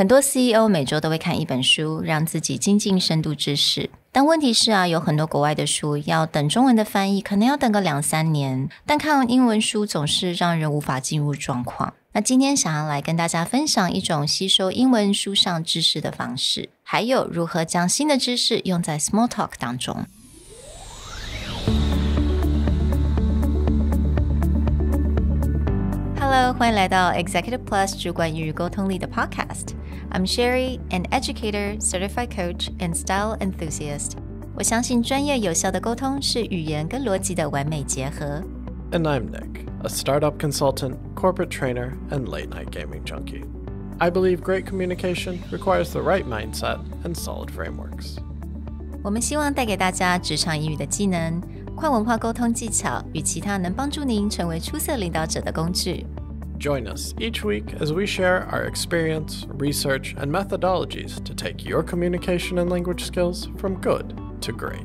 很多 CEO 每周都会看一本书，让自己精进深度知识。但问题是有很多国外的书要等中文的翻译，可能要等个2-3年，但看英文书总是让人无法进入状况。那今天想要来跟大家分享一种吸收英文书上知识的方式，还有如何将新的知识用在 small talk 当中。Hello， 欢迎来到 Executive Plus 主管与沟通力的 Podcast。I'm Sherry, an educator, certified coach, and style enthusiast. 我相信专业有效的沟通是语言跟逻辑的完美结合。And I'm Nick, a startup consultant, corporate trainer, and late-night gaming junkie. I believe great communication requires the right mindset and solid frameworks. 我们希望带给大家职场英语的技能、跨文化沟通技巧与其他能帮助您成为出色领导者的工具。Join us each week as we share our experience, research, and methodologies to take your communication and language skills from good to great.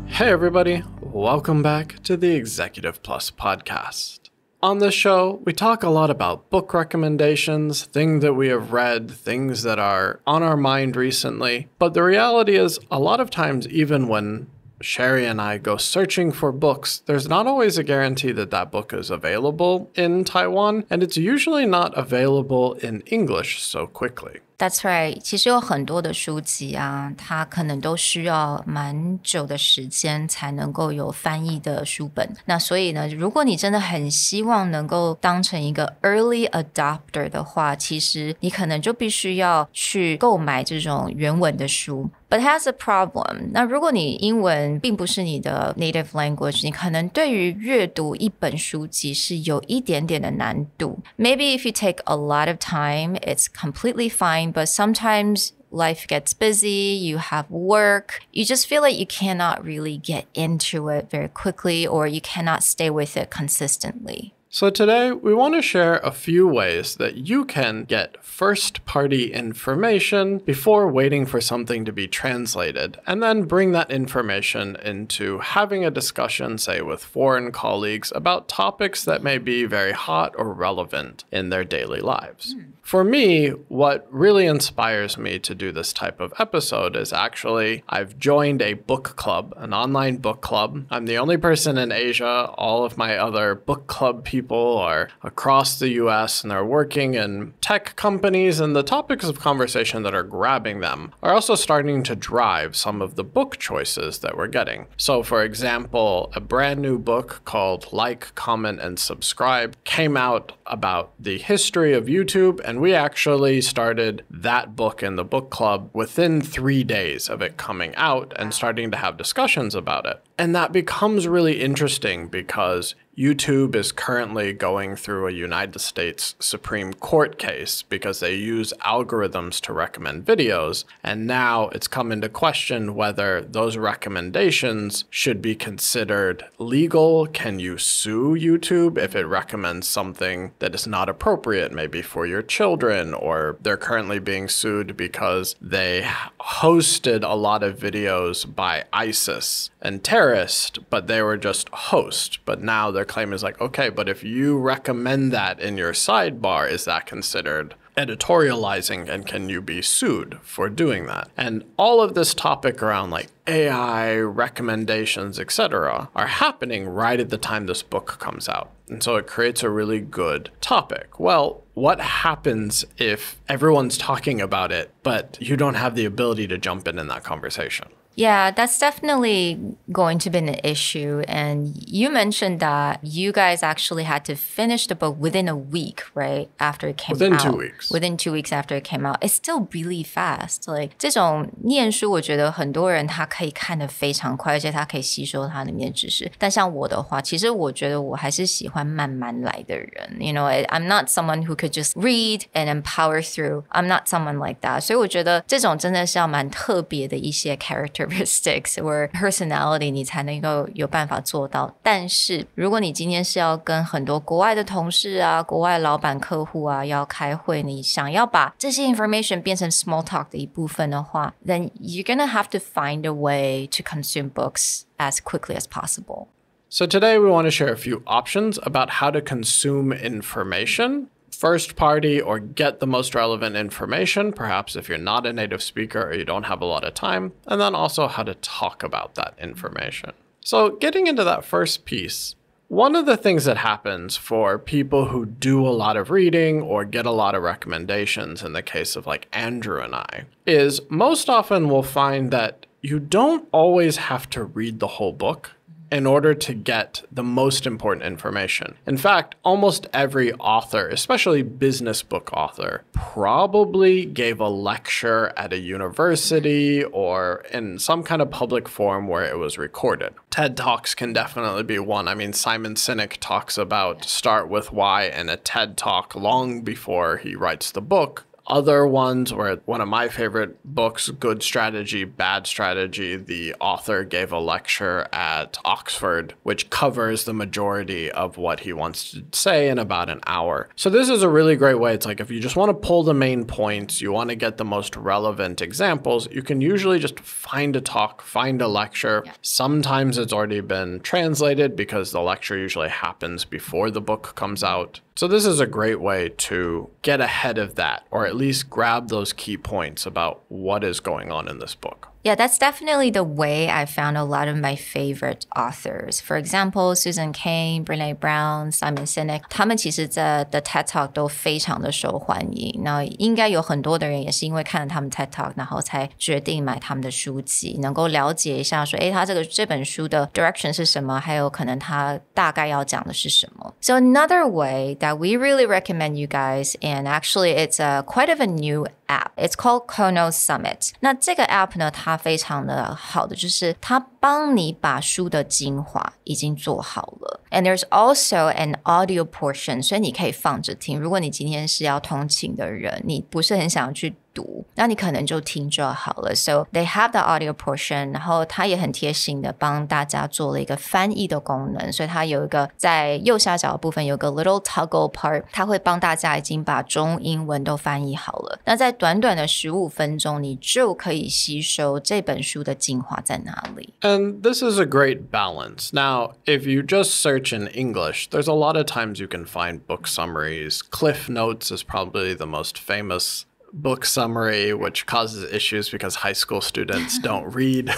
Hey everybody, welcome back to the Executive Plus podcast. On this show, we talk a lot about book recommendations, things that we have read, things that are on our mind recently. But the reality is, a lot of times, even when Sherry and I go searching for books, there's not always a guarantee that that book is available in Taiwan, and it's usually not available in English so quickly. That's right. 其实有很多的书籍它可能都需要蛮久的时间才能够有翻译的书本。那所以呢，如果你真的很希望能够当成一个 early adopter 的话，其实你可能就必须要去购买这种原文的书。But it has a problem. 那如果你英文并不是你的 native language， 你可能对于阅读一本书籍是有一点点的难度。Maybe if you take a lot of time, it's completely fine, but sometimes life gets busy, you have work, you just feel like you cannot really get into it very quickly or you cannot stay with it consistently. So today, we want to share a few ways that you can get first-party information before waiting for something to be translated, and then bring that information into having a discussion, say, with foreign colleagues about topics that may be very hot or relevant in their daily lives. For me, what really inspires me to do this type of episode is actually I've joined a book club, an online book club. I'm the only person in Asia. All of my other book club people are across the US and they're working in tech companies, and the topics of conversation that are grabbing them are also starting to drive some of the book choices that we're getting. So for example, a brand new book called Like, Comment, and Subscribe came out about the history of YouTube, and we actually started that book in the book club within 3 days of it coming out and starting to have discussions about it. And that becomes really interesting because YouTube is currently going through a United States Supreme Court case because they use algorithms to recommend videos. And now it's come into question whether those recommendations should be considered legal. Can you sue YouTube if it recommends something that is not appropriate, maybe for your children, or they're currently being sued because they hosted a lot of videos by ISIS and terrorists, but they were just hosts. But now their claim is like, okay, but if you recommend that in your sidebar, is that considered editorializing, and can you be sued for doing that? And all of this topic around like AI recommendations, etc., are happening right at the time this book comes out. And so it creates a really good topic. Well, what happens if everyone's talking about it, but you don't have the ability to jump in that conversation? Yeah, that's definitely going to be an issue. And you mentioned that you guys actually had to finish the book within a week, right? After it came out. Within 2 weeks. Within 2 weeks after it came out. It's still really fast. Like 这种念书，我觉得很多人他可以看得非常快，而且他可以吸收它里面的知识。但像我的话，其实我觉得我还是喜欢慢慢来的人。You know, I'm not someone who could just read and then power through. I'm not someone like that. 所以我觉得这种真的是要蛮特别的一些 character characteristics or personality 你才能够有办法做到。但是如果你今天是要跟很多国外的同事啊、国外老板客户啊要开会，你想要把这些 information 变成 small talk 的一部分的话， then you're gonna have to find a way to consume books as quickly as possible. So today we want to share a few options about how to consume information, first party or get the most relevant information, perhaps if you're not a native speaker or you don't have a lot of time, and then also how to talk about that information. So getting into that first piece, one of the things that happens for people who do a lot of reading or get a lot of recommendations, in the case of like Andrew and I, is most often we'll find that you don't always have to read the whole book in order to get the most important information. In fact, almost every author, especially business book author, probably gave a lecture at a university or in some kind of public forum where it was recorded. TED Talks can definitely be one. I mean, Simon Sinek talks about start with why in a TED Talk long before he writes the book. Other ones were one of my favorite books, Good Strategy, Bad Strategy. The author gave a lecture at Oxford, which covers the majority of what he wants to say in about an hour. So this is a really great way. It's like if you just want to pull the main points, you want to get the most relevant examples, you can usually just find a talk, find a lecture. Yeah. Sometimes it's already been translated because the lecture usually happens before the book comes out. So this is a great way to get ahead of that, or at least grab those key points about what is going on in this book. Yeah, that's definitely the way I found a lot of my favorite authors. For example, Susan Cain, Brené Brown, Simon Sinek, 他们其实在的 TED Talk 都非常的受欢迎。那应该有很多的人也是因为看了他们 TED Talk， 然后才决定买他们的书籍，能够了解一下说，他这本书的 direction 是什么，还有可能他大概要讲的是什么。So another way that we really recommend you guys, and actually it's quite of a new app. It's called Kono Summit. 那这个 app 呢，它非常的好的就是它帮你把书的精华已经做好了。And there's also an audio portion, 所以你可以放着听。如果你今天是要通勤的人，你不是很想去读，那你可能就听就好了。So they have the audio portion, 然后它也很贴心的帮大家做了一个翻译的功能，所以它有一个在右下角的部分有个 little toggle part， 它会帮大家已经把中英文都翻译好了。那在短短的15分钟，你就可以吸收这本书的精华在哪里。And this is a great balance. Now, if you just search in English, there's a lot of times you can find book summaries. Cliff Notes is probably the most famous book summary, which causes issues because high school students don't read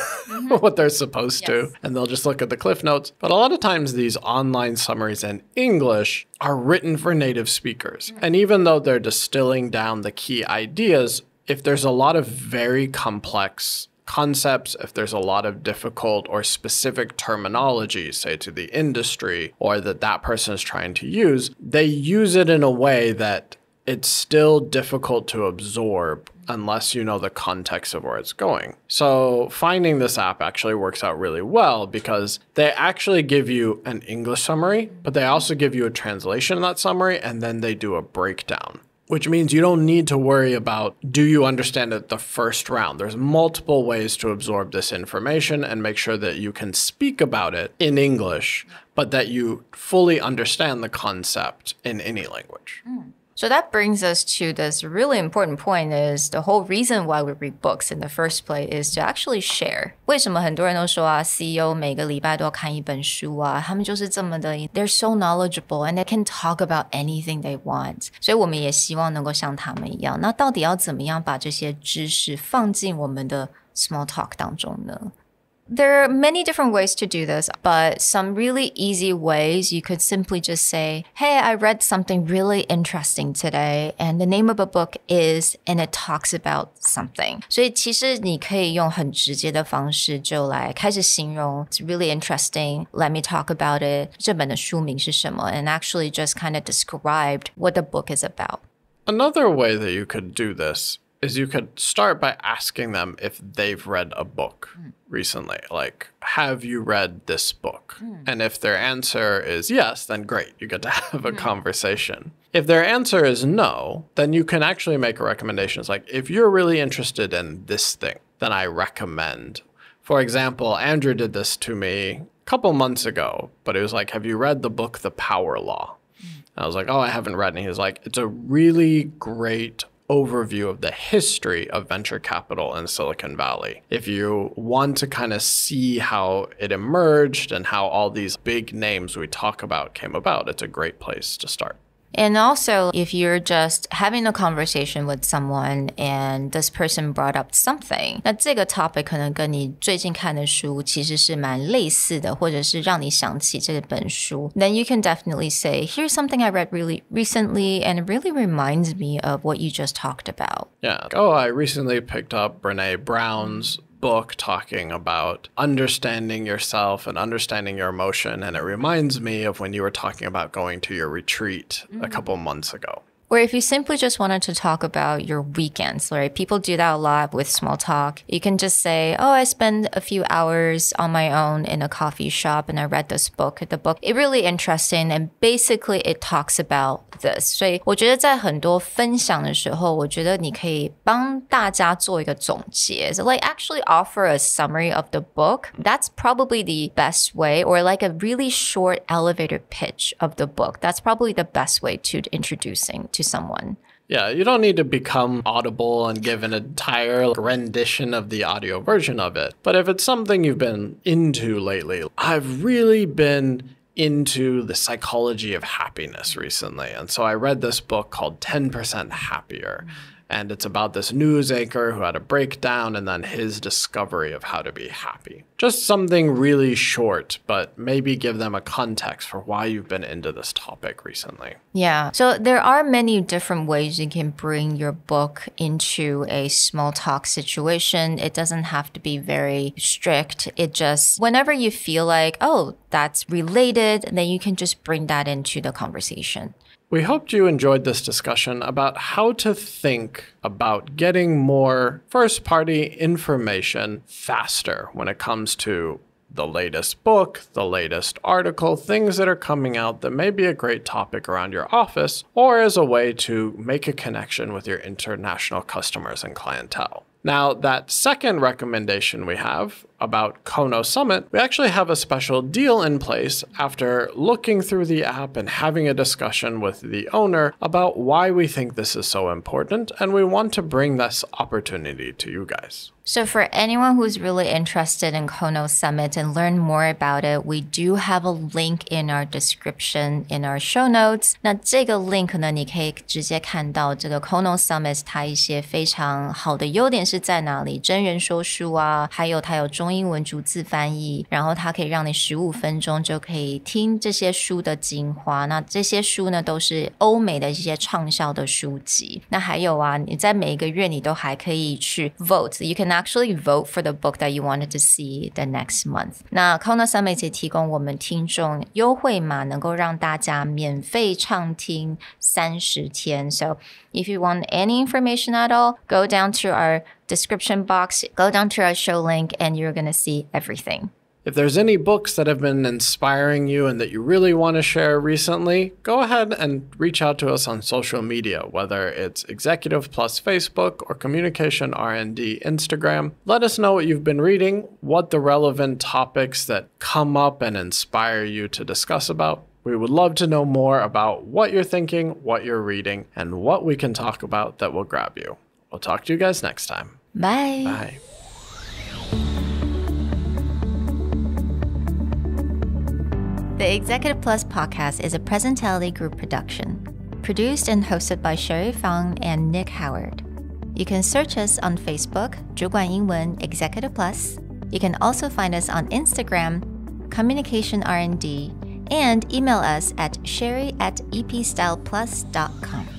what they're supposed to, and they'll just look at the Cliff Notes. But a lot of times these online summaries in English are written for native speakers. And even though they're distilling down the key ideas, if there's a lot of very complex concepts, if there's a lot of difficult or specific terminology, say to the industry, or that person is trying to use, they use it in a way that it's still difficult to absorb unless you know the context of where it's going. So finding this app actually works out really well because they actually give you an English summary, but they also give you a translation of that summary, and then they do a breakdown, which means you don't need to worry about, do you understand it the first round? There's multiple ways to absorb this information and make sure that you can speak about it in English, but that you fully understand the concept in any language. So that brings us to this really important point is the whole reason why we read books in the first place is to actually share. 为什么很多人都说啊 CEO 每个礼拜都要看一本书啊，他们就是这么的 they're so knowledgeable and they can talk about anything they want. 所以我们也希望能够像他们一样。那到底要怎么样把这些知识放进我们的 small talk 当中呢？There are many different ways to do this, but some really easy ways you could simply just say, hey, I read something really interesting today, and the name of a book is, and it talks about something. 所以其实你可以用很直接的方式就来开始形容 It's really interesting, let me talk about it. 这本的书名是什么 and actually just kind of described what the book is about. Another way that you could do this is you could start by asking them if they've read a book recently. Like, have you read this book? And if their answer is yes, then great. You get to have a conversation. If their answer is no, then you can actually make a recommendation. It's like, if you're really interested in this thing, then I recommend, For example, Andrew did this to me a couple months ago, but it was like, have you read the book, The Power Law? And I was like, oh, I haven't read it. And he was like, it's a really great overview of the history of venture capital in Silicon Valley. If you want to kind of see how it emerged and how all these big names we talk about came about, it's a great place to start. And also, if you're just having a conversation with someone and this person brought up something, 那这个 topic 可能跟你最近看的书其实是蛮类似的，或者是让你想起这本书, then you can definitely say, here's something I read really recently and it really reminds me of what you just talked about. Yeah. Oh, I recently picked up Brene Brown's book talking about understanding yourself and understanding your emotion. And it reminds me of when you were talking about going to your retreat a couple months ago. Or if you simply just wanted to talk about your weekends, right? People do that a lot with small talk. You can just say, oh, I spent a few hours on my own in a coffee shop and I read this book. The book is really interesting and basically it talks about this. 所以我觉得在很多分享的时候，我觉得你可以帮大家做一个总结. So like actually offer a summary of the book. That's probably the best way, or like a really short elevator pitch of the book. That's probably the best way to introducing to someone. Yeah, you don't need to become audible and give an entire rendition of the audio version of it. But if it's something you've been into lately, I've really been into the psychology of happiness recently. And so I read this book called 10% Happier. And it's about this news anchor who had a breakdown and then his discovery of how to be happy. Just something really short, but maybe give them a context for why you've been into this topic recently. Yeah. So there are many different ways you can bring your book into a small talk situation. It doesn't have to be very strict. It just, whenever you feel like, oh, that's related, then you can just bring that into the conversation. We hoped you enjoyed this discussion about how to think about getting more first-party information faster when it comes to the latest book, the latest article, things that are coming out that may be a great topic around your office, or as a way to make a connection with your international customers and clientele. Now, that second recommendation we have about Kono Summit, we actually have a special deal in place after looking through the app and having a discussion with the owner about why we think this is so important, and we want to bring this opportunity to you guys. So for anyone who's really interested in Kono Summit and learn more about it, we do have a link in our description in our show notes. 那这个 link 呢，你可以直接看到这个 Kono Summit 它一些非常好的优点是在哪里，真人说书啊，还有它有中英文逐字翻译，然后它可以让你15分钟就可以听这些书的精华。那这些书呢都是欧美的一些畅销的书籍。那还有啊，你在每一个月你都还可以去 vote. You can actually vote for the book that you wanted to see the next month. 那 Kono Summit 也提供我们听众优惠码，能够让大家免费畅听30天。So if you want any information at all, go down to our description box, go down to our show link, and you're going to see everything. If there's any books that have been inspiring you and that you really want to share recently, go ahead and reach out to us on social media, whether it's Executive Plus Facebook or Communication R&D Instagram. Let us know what you've been reading, what the relevant topics that come up and inspire you to discuss about. We would love to know more about what you're thinking, what you're reading, and what we can talk about that will grab you. We'll talk to you guys next time. Bye. Bye. The Executive Plus podcast is a Presentality Group production, produced and hosted by Sherry Fang and Nick Howard. You can search us on Facebook, 主管英文 Executive Plus. You can also find us on Instagram, Communication R&D, and email us at sherry@epstyleplus.com.